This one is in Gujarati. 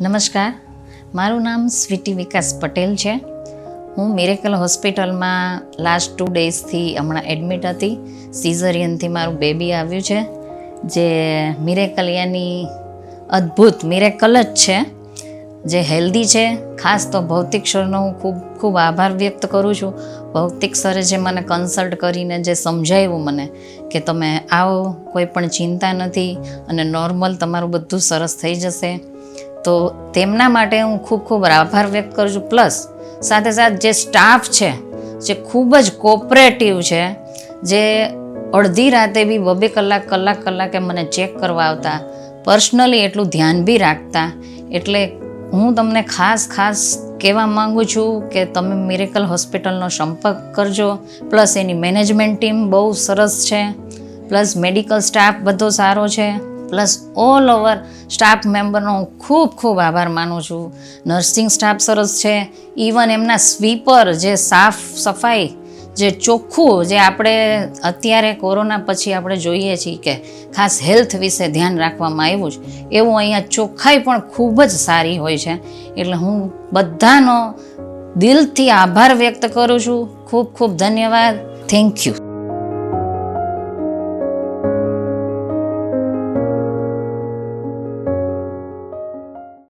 નમસ્કાર, મારું નામ સ્વીટી વિકાસ પટેલ છે. હું મિરેકલ હોસ્પિટલમાં લાસ્ટ 2 ડેઝથી હમણાં એડમિટ હતી. સિઝરિયનથી મારું બેબી આવ્યું છે, જે મિરેકલ યાની અદ્ભુત મિરેકલ જ છે, જે હેલ્ધી છે. ખાસ તો ભૌતિક સરનો હું ખૂબ ખૂબ આભાર વ્યક્ત કરું છું. ભૌતિક સરે જે મને કન્સલ્ટ કરીને જે સમજાવ્યું મને કે તમે આવો, કોઈ પણ ચિંતા નથી અને નોર્મલ તમારું બધું સરસ થઈ જશે, તો તેમના માટે હું ખૂબ ખૂબ આભાર વ્યક્ત કરું છું. પ્લસ સાથે સાથે જે સ્ટાફ છે, જે ખૂબ જ કોઓપરેટિવ છે, જે અડધી રાતે બી 2 કલાકે મને ચેક કરવા આવતા, પર્સનલી એટલું ધ્યાન બી રાખતા. એટલે હું તમને ખાસ કહેવા માગું છું કે તમે મિરેકલ હોસ્પિટલનો સંપર્ક કરજો. પ્લસ એની મેનેજમેન્ટ ટીમ બહુ સરસ છે, પ્લસ મેડિકલ સ્ટાફ બધો સારો છે, પ્લસ ઓલ ઓવર સ્ટાફ મેમ્બરનો હું ખૂબ આભાર માનું છું. નર્સિંગ સ્ટાફ સરસ છે. ઇવન એમના સ્વીપર, જે સાફ સફાઈ, જે ચોખ્ખું, જે આપણે અત્યારે કોરોના પછી આપણે જોઈએ છીએ કે ખાસ હેલ્થ વિશે ધ્યાન રાખવામાં આવ્યું છે, એવું અહીંયા ચોખ્ખાઈ પણ ખૂબ જ સારી હોય છે. એટલે હું બધાનો દિલથી આભાર વ્યક્ત કરું છું. ખૂબ ધન્યવાદ. Thank you.